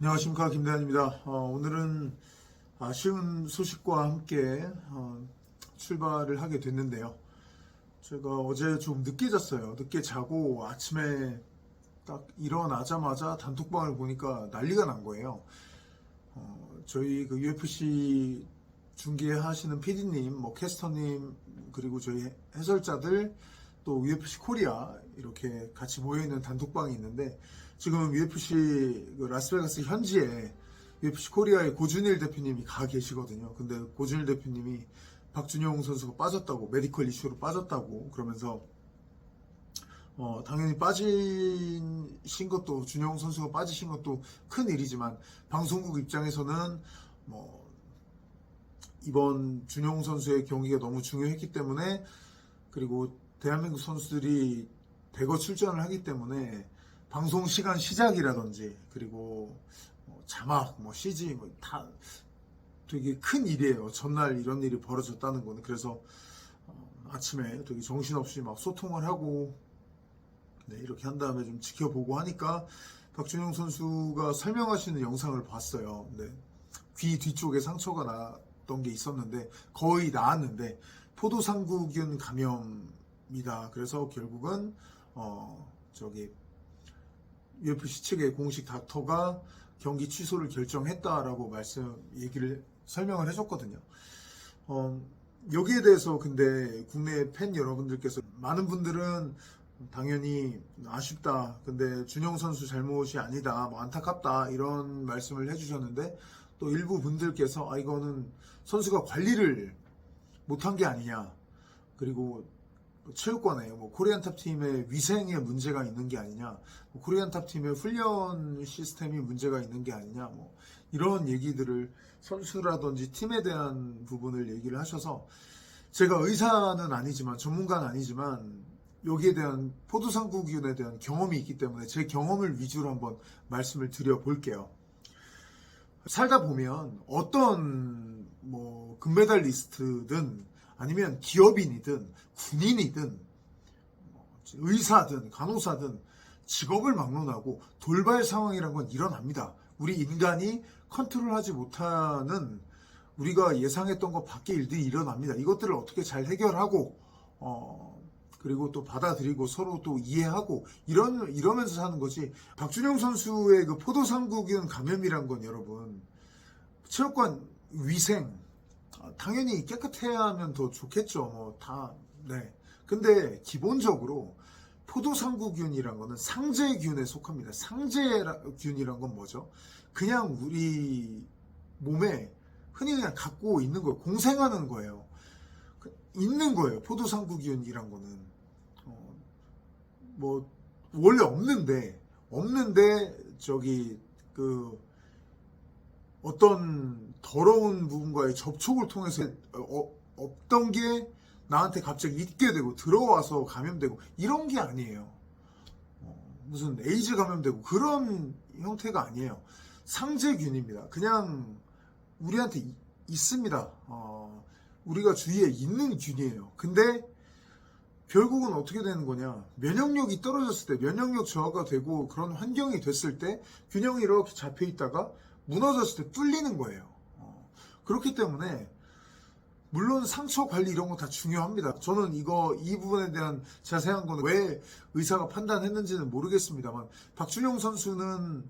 안녕하십니까, 김대한입니다. 오늘은 아쉬운 소식과 함께 출발을 하게 됐는데요. 제가 어제 좀 늦게 잤어요. 늦게 자고 아침에 딱 일어나자마자 단톡방을 보니까 난리가 난 거예요. 저희 그 UFC 중계하시는 PD님, 뭐 캐스터님, 그리고 저희 해설자들, 또 UFC 코리아 이렇게 같이 모여있는 단톡방이 있는데, 지금 UFC 그 라스베가스 현지에 UFC 코리아의 고준일 대표님이 가 계시거든요. 근데 고준일 대표님이 박준영 선수가 빠졌다고, 메디컬 이슈로 빠졌다고 그러면서 당연히 빠지신 것도, 준영 선수가 빠지신 것도 큰 일이지만 방송국 입장에서는 뭐 이번 준영 선수의 경기가 너무 중요했기 때문에, 그리고 대한민국 선수들이 대거 출전을 하기 때문에 방송 시간 시작이라든지, 그리고 자막, CG 다 되게 큰 일이에요. 전날 이런 일이 벌어졌다는 거는. 그래서 아침에 되게 정신없이 막 소통을 하고, 네, 이렇게 한 다음에 좀 지켜보고 하니까 박준영 선수가 설명하시는 영상을 봤어요. 네, 귀 뒤쪽에 상처가 났던 게 있었는데 거의 나았는데 포도상구균 감염이다. 그래서 결국은 UFC 측의 공식 닥터가 경기 취소를 결정했다라고 설명을 해줬거든요. 여기에 대해서 근데 국내 팬 여러분들께서, 많은 분들은 당연히 아쉽다, 근데 준영 선수 잘못이 아니다, 뭐 안타깝다, 이런 말씀을 해주셨는데, 또 일부 분들께서 이거는 선수가 관리를 못한 게 아니냐, 그리고 체육관에 코리안 탑팀의 위생에 문제가 있는 게 아니냐, 코리안 탑팀의 훈련 시스템이 문제가 있는 게 아니냐, 이런 얘기들을, 선수라든지 팀에 대한 부분을 얘기를 하셔서, 제가 의사는 아니지만, 전문가는 아니지만 여기에 대한 포도상구균에 대한 경험이 있기 때문에 제 경험을 위주로 한번 말씀을 드려볼게요. 살다 보면 어떤 금메달리스트든 아니면 기업인이든 군인이든 의사든 간호사든 직업을 막론하고 돌발 상황이란 건 일어납니다. 우리 인간이 컨트롤하지 못하는, 우리가 예상했던 것 밖의 일들이 일어납니다. 이것들을 어떻게 잘 해결하고 그리고 또 받아들이고 서로 또 이해하고 이러면서 사는 거지. 박준영 선수의 그 포도상구균 감염이란 건, 여러분, 체육관 위생 당연히 깨끗해야 하면 더 좋겠죠. 네. 근데 기본적으로 포도상구균이란 거는 상제균에 속합니다. 상제균이란 건 뭐죠? 그냥 우리 몸에 흔히 그냥 갖고 있는 거예요. 공생하는 거예요. 있는 거예요. 포도상구균이란 거는. 원래 없는데 어떤 더러운 부분과의 접촉을 통해서 없던 게 나한테 갑자기 있게 되고 들어와서 감염되고 이런 게 아니에요. 무슨 에이즈 감염되고 그런 형태가 아니에요. 상제균입니다. 그냥 우리한테 있습니다. 우리가 주위에 있는 균이에요. 근데 결국은 어떻게 되는 거냐, 면역력이 떨어졌을 때, 면역력 저하가 되고 그런 환경이 됐을 때 균형이 이렇게 잡혀 있다가 무너졌을 때 뚫리는 거예요. 그렇기 때문에 물론 상처 관리 이런 거 다 중요합니다. 저는 이 부분에 대한 자세한 거는 왜 의사가 판단했는지는 모르겠습니다만, 박준영 선수는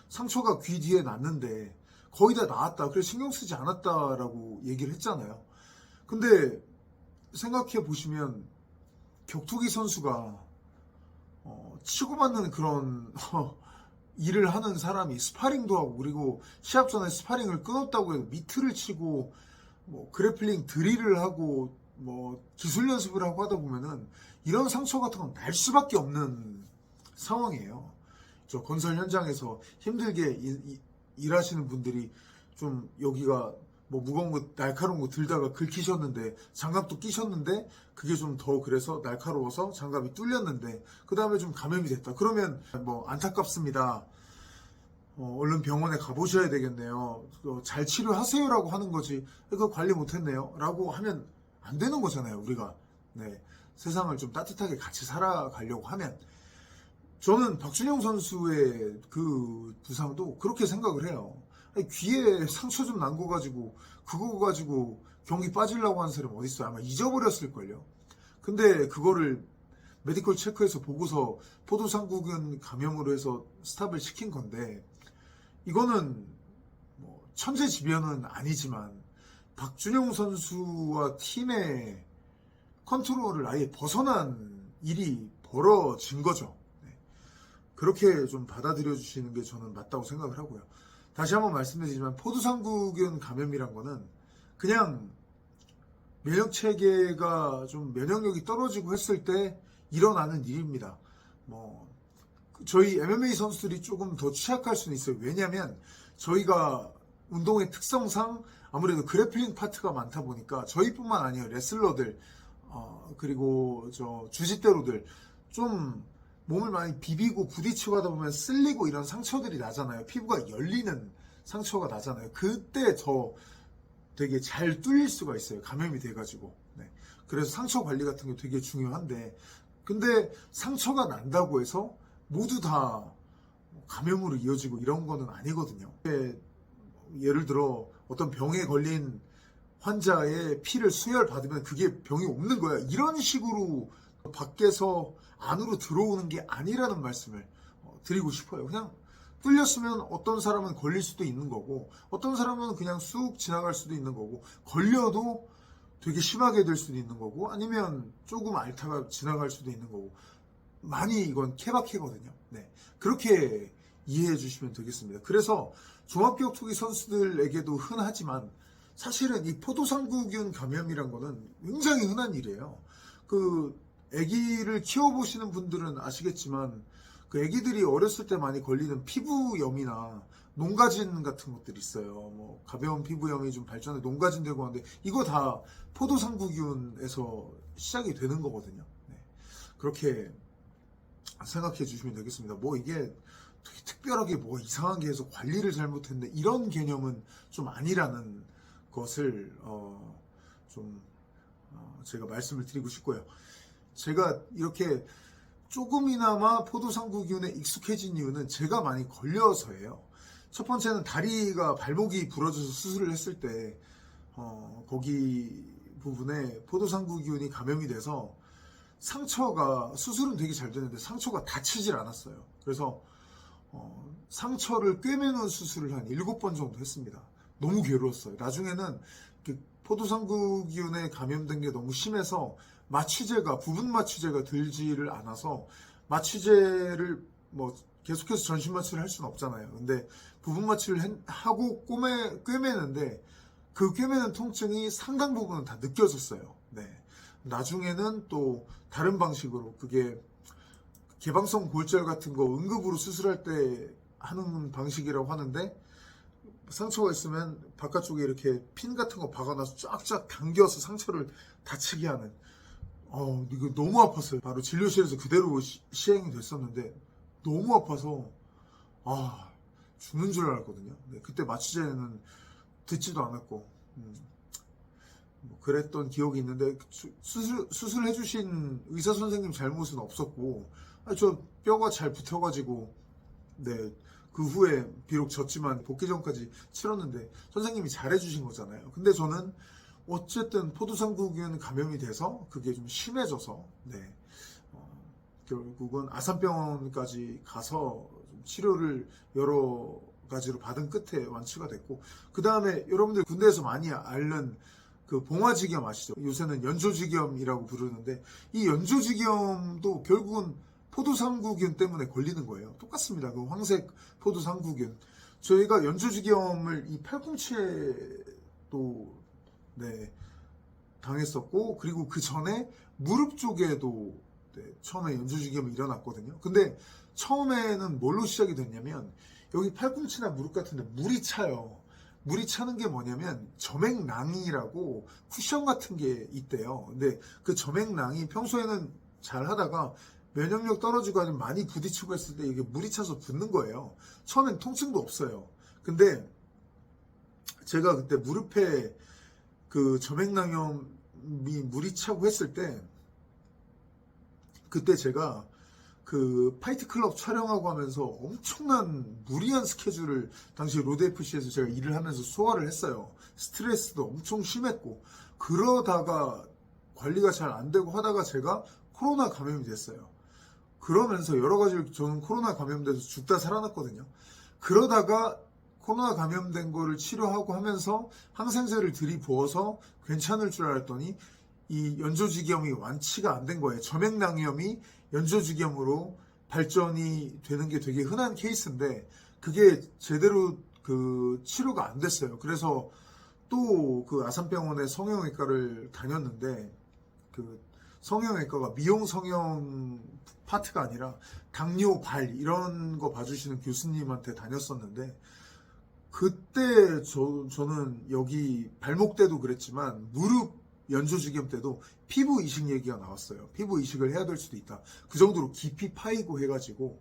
상처가 귀 뒤에 났는데 거의 다 나았다, 그래서 신경 쓰지 않았다라고 얘기를 했잖아요. 근데 생각해 보시면 격투기 선수가 치고받는 그런 일을 하는 사람이 스파링도 하고, 그리고 시합 전에 스파링을 끊었다고 해도 미트를 치고 그래플링 드릴을 하고 기술 연습을 하고 하다 보면은 이런 상처 같은 건 날 수밖에 없는 상황이에요. 저 건설 현장에서 힘들게 일하시는 분들이 좀 여기가 무거운 거, 날카로운 거 들다가 긁히셨는데, 장갑도 끼셨는데 그게 좀 더 그래서 날카로워서 장갑이 뚫렸는데 그 다음에 좀 감염이 됐다. 그러면 안타깝습니다. 얼른 병원에 가보셔야 되겠네요. 잘 치료하세요라고 하는 거지. 그거 관리 못했네요 라고 하면 안 되는 거잖아요. 우리가 세상을 좀 따뜻하게 같이 살아가려고 하면. 저는 박준영 선수의 그 부상도 그렇게 생각을 해요. 아니, 귀에 상처 좀 난 거 가지고 그거 가지고 경기 빠지려고 하는 사람이 어딨어요. 아마 잊어버렸을걸요. 근데 그거를 메디컬 체크해서 보고서 포도상구균 감염으로 해서 스탑을 시킨 건데, 이거는 뭐 천재지변은 아니지만 박준영 선수와 팀의 컨트롤을 아예 벗어난 일이 벌어진 거죠. 네. 그렇게 좀 받아들여 주시는 게 저는 맞다고 생각을 하고요. 다시 한번 말씀드리지만 포도상구균 감염이란 거는 그냥 면역 체계가 좀 면역력이 떨어지고 했을 때 일어나는 일입니다. 뭐 저희 MMA 선수들이 조금 더 취약할 수는 있어요. 왜냐하면 저희가 운동의 특성상 아무래도 그래플링 파트가 많다 보니까 저희뿐만 아니라 레슬러들 그리고 저 주짓대로들 좀 몸을 많이 비비고 부딪히고 하다 보면 쓸리고 이런 상처들이 나잖아요. 피부가 열리는 상처가 나잖아요. 그때 더 되게 잘 뚫릴 수가 있어요. 감염이 돼가지고. 네. 그래서 상처 관리 같은 게 되게 중요한데, 근데 상처가 난다고 해서 모두 다 감염으로 이어지고 이런 거는 아니거든요. 예를 들어 어떤 병에 걸린 환자의 피를 수혈받으면 그게 병이 없는 거야. 이런 식으로 밖에서 안으로 들어오는 게 아니라는 말씀을 드리고 싶어요. 그냥 뚫렸으면 어떤 사람은 걸릴 수도 있는 거고, 어떤 사람은 그냥 쑥 지나갈 수도 있는 거고, 걸려도 되게 심하게 될 수도 있는 거고, 아니면 조금 앓다가 지나갈 수도 있는 거고, 많이 이건 케바케거든요. 네. 그렇게 이해해 주시면 되겠습니다. 그래서 종합격투기 선수들에게도 흔하지만 사실은 이 포도상구균 감염이란 거는 굉장히 흔한 일이에요. 그 아기를 키워보시는 분들은 아시겠지만 그 아기들이 어렸을 때 많이 걸리는 피부염이나 농가진 같은 것들이 있어요. 뭐 가벼운 피부염이 좀 발전해 농가진 되고 하는데 이거 다 포도상구균에서 시작이 되는 거거든요. 네. 그렇게 생각해 주시면 되겠습니다. 뭐 이게 되게 특별하게 뭐 이상한 게 해서 관리를 잘못했는데 이런 개념은 좀 아니라는 것을 제가 말씀을 드리고 싶고요. 제가 이렇게 조금이나마 포도상구균에 익숙해진 이유는 제가 많이 걸려서예요. 첫 번째는 다리가 발목이 부러져서 수술을 했을 때 거기 부분에 포도상구균이 감염이 돼서 상처가 수술은 되게 잘 됐는데 상처가 닫히질 않았어요. 그래서 상처를 꿰매는 수술을 한 7번 정도 했습니다. 너무 괴로웠어요. 나중에는 포도상구균에 감염된 게 너무 심해서 마취제가 부분 마취제가 들지를 않아서 마취제를 뭐 계속해서 전신 마취를 할 수는 없잖아요. 근데 부분 마취를 하고 꿰매는데 그 꿰매는 통증이 상당 부분은 다 느껴졌어요. 네. 나중에는 또 다른 방식으로 그게 개방성 골절 같은 거 응급으로 수술할 때 하는 방식이라고 하는데 상처가 있으면 바깥쪽에 이렇게 핀 같은 거 박아놔서 쫙쫙 당겨서 상처를 다치게 하는 이거 너무 아팠어요. 바로 진료실에서 그대로 시행이 됐었는데 너무 아파서 죽는 줄 알았거든요. 네, 그때 마취제는 듣지도 않았고 뭐 그랬던 기억이 있는데 수술해 주신 의사 선생님 잘못은 없었고 저 뼈가 잘 붙어가지고 네, 그 후에 비록 졌지만 복귀 전까지 치렀는데 선생님이 잘해주신 거잖아요. 근데 저는 어쨌든 포도상구균 감염이 돼서 그게 좀 심해져서 네, 결국은 아산병원까지 가서 좀 치료를 여러 가지로 받은 끝에 완치가 됐고, 그 다음에 여러분들 군대에서 많이 앓는 그 봉화지겸 아시죠? 요새는 연조지겸이라고 부르는데 이 연조지겸도 결국은 포도상구균 때문에 걸리는 거예요. 똑같습니다. 그 황색 포도상구균. 저희가 연조지겸을 이 팔꿈치에도 네, 당했었고, 그리고 그 전에 무릎 쪽에도 네, 처음에 연조지겸이 일어났거든요. 근데 처음에는 뭘로 시작이 됐냐면 여기 팔꿈치나 무릎 같은데 물이 차요. 물이 차는 게 뭐냐면 점액낭이라고 쿠션 같은 게 있대요. 근데 그 점액낭이 평소에는 잘 하다가 면역력 떨어지고 아니면 많이 부딪히고 했을 때 이게 물이 차서 붓는 거예요. 처음엔 통증도 없어요. 근데 제가 그때 무릎에 그 점액낭염이 물이 차고 했을 때 그때 제가 그 파이트 클럽 촬영하고 하면서 엄청난 무리한 스케줄을 당시 로드FC에서 제가 일을 하면서 소화를 했어요. 스트레스도 엄청 심했고, 그러다가 관리가 잘 안 되고 하다가 제가 코로나 감염이 됐어요. 그러면서 여러 가지를 저는 코로나 감염돼서 죽다 살아났거든요. 그러다가 코로나 감염된 거를 치료하고 하면서 항생제를 들이부어서 괜찮을 줄 알았더니 이 연조직염이 완치가 안 된 거예요. 점액낭염이 연조직염으로 발전이 되는 게 되게 흔한 케이스인데 그게 제대로 그 치료가 안 됐어요. 그래서 또 그 아산병원의 성형외과를 다녔는데 그 성형외과가 미용 성형 파트가 아니라 당뇨 발 이런 거 봐주시는 교수님한테 다녔었는데 그때 저는 여기 발목 때도 그랬지만 무릎 연조직염 때도 피부 이식 얘기가 나왔어요. 피부 이식을 해야 될 수도 있다. 그 정도로 깊이 파이고 해가지고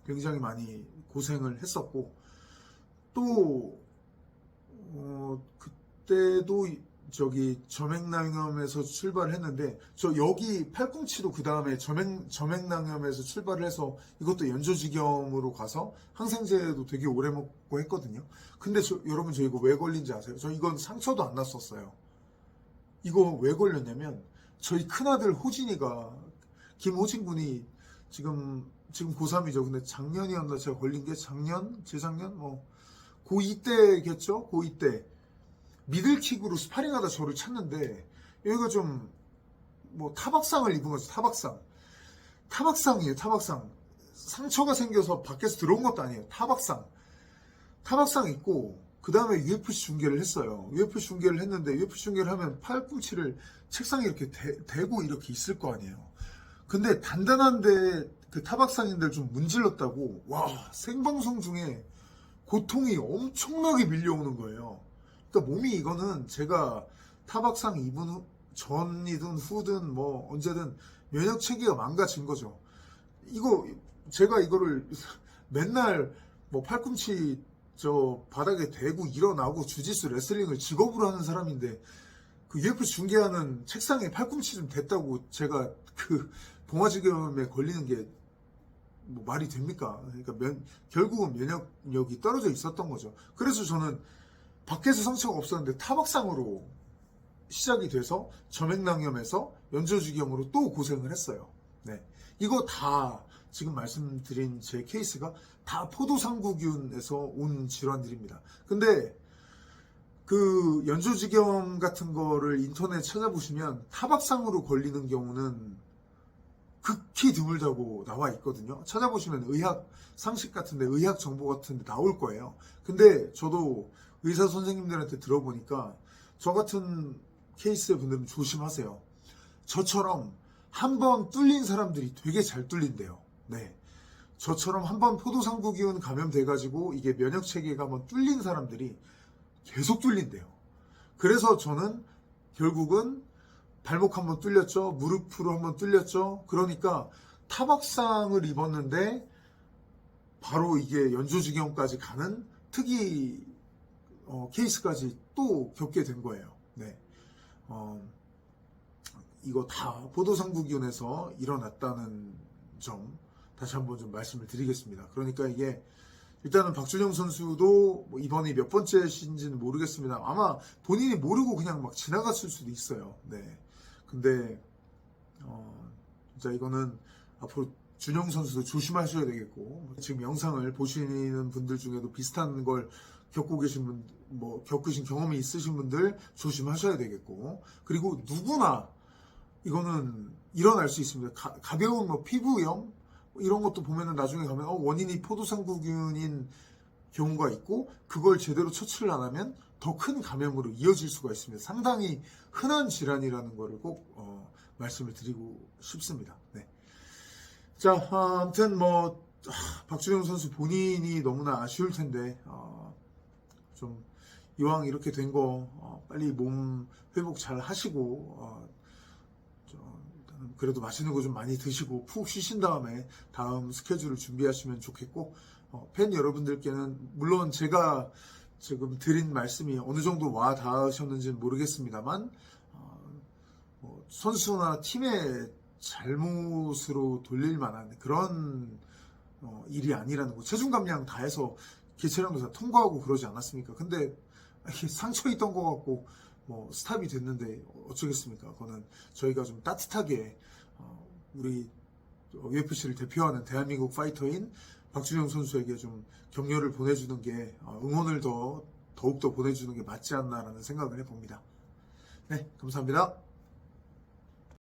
굉장히 많이 고생을 했었고 또 그때도 저기 점액낭염에서 출발을 했는데 저 여기 팔꿈치도 그 다음에 점액낭염에서 출발을 해서 이것도 연조직염으로 가서 항생제도 되게 오래 먹고 했거든요. 근데 여러분 저 이거 왜 걸린지 아세요? 저 이건 상처도 안 났었어요. 이거 왜 걸렸냐면 저희 큰아들 호진이가 김호진 군이 지금 고3이죠. 근데 작년이었나 제가 걸린 게 재작년 고2 때겠죠? 고2 때 미들킥으로 스파링하다 저를 찼는데 여기가 좀 타박상을 입은 거죠. 타박상이에요. 타박상. 상처가 생겨서 밖에서 들어온 것도 아니에요. 타박상 입고 그 다음에 UFC 중계를 했어요. UFC 중계를 했는데 UFC 중계를 하면 팔꿈치를 책상에 이렇게 대고 이렇게 있을 거 아니에요. 근데 단단한데 그 타박상인들 좀 문질렀다고 와 생방송 중에 고통이 엄청나게 밀려오는 거예요. 그러니까 몸이 이거는 제가 타박상 입은 전이든 후든 언제든 면역 체계가 망가진 거죠. 제가 이거를 맨날 팔꿈치 저 바닥에 대고 일어나고 주짓수 레슬링을 직업으로 하는 사람인데 그 UFC 중계하는 책상에 팔꿈치 좀 댔다고 제가 그 봉화지겸에 걸리는 게 말이 됩니까? 그러니까 결국은 면역력이 떨어져 있었던 거죠. 그래서 저는 밖에서 상처가 없었는데 타박상으로 시작이 돼서 점액낭염에서 연조직염으로 또 고생을 했어요. 네. 이거 다 지금 말씀드린 제 케이스가 다 포도상구균에서 온 질환들입니다. 근데 그 연조직염 같은 거를 인터넷 찾아보시면 타박상으로 걸리는 경우는 극히 드물다고 나와 있거든요. 찾아보시면 의학 상식 같은데 의학 정보 같은데 나올 거예요. 근데 저도 의사 선생님들한테 들어보니까 저 같은 케이스의 분들은 조심하세요. 저처럼 한번 뚫린 사람들이 되게 잘 뚫린대요. 네. 저처럼 한번 포도상구균 감염돼가지고 이게 면역체계가 한번 뚫린 사람들이 계속 뚫린대요. 그래서 저는 결국은 발목 한번 뚫렸죠. 무릎으로 한번 뚫렸죠. 그러니까 타박상을 입었는데 바로 이게 연조직염까지 가는 특이 케이스까지 또 겪게 된 거예요. 네. 이거 다 포도상구균에서 일어났다는 점 다시 한번 좀 말씀을 드리겠습니다. 그러니까 이게 일단은 박준영 선수도 이번이 몇 번째신지는 모르겠습니다. 아마 본인이 모르고 그냥 막 지나갔을 수도 있어요. 네. 근데 진짜 이거는 앞으로 준영 선수도 조심하셔야 되겠고 지금 영상을 보시는 분들 중에도 비슷한 걸 겪고 계신 분, 겪으신 경험이 있으신 분들 조심하셔야 되겠고 그리고 누구나 이거는 일어날 수 있습니다. 가벼운 피부염 이런 것도 보면은 나중에 가면 원인이 포도상구균인 경우가 있고 그걸 제대로 처치를 안 하면 더 큰 감염으로 이어질 수가 있습니다. 상당히 흔한 질환이라는 거를 꼭 말씀을 드리고 싶습니다. 네. 자, 아무튼 박준영 선수 본인이 너무나 아쉬울 텐데 좀 이왕 이렇게 된 거 빨리 몸 회복 잘 하시고 그래도 맛있는 거 좀 많이 드시고 푹 쉬신 다음에 다음 스케줄을 준비하시면 좋겠고 팬 여러분들께는 물론 제가 지금 드린 말씀이 어느 정도 와 닿으셨는지는 모르겠습니다만 선수나 팀의 잘못으로 돌릴 만한 그런 일이 아니라는 거. 체중 감량 다 해서 개체량도 다 통과하고 그러지 않았습니까? 근데 이게 상처 있던 것 같고 뭐 스탑이 됐는데 어쩌겠습니까? 그거는 저희가 좀 따뜻하게 우리 UFC를 대표하는 대한민국 파이터인 박준영 선수에게 좀 격려를 보내주는 게 응원을 더욱더 보내주는 게 맞지 않나라는 생각을 해봅니다. 네, 감사합니다.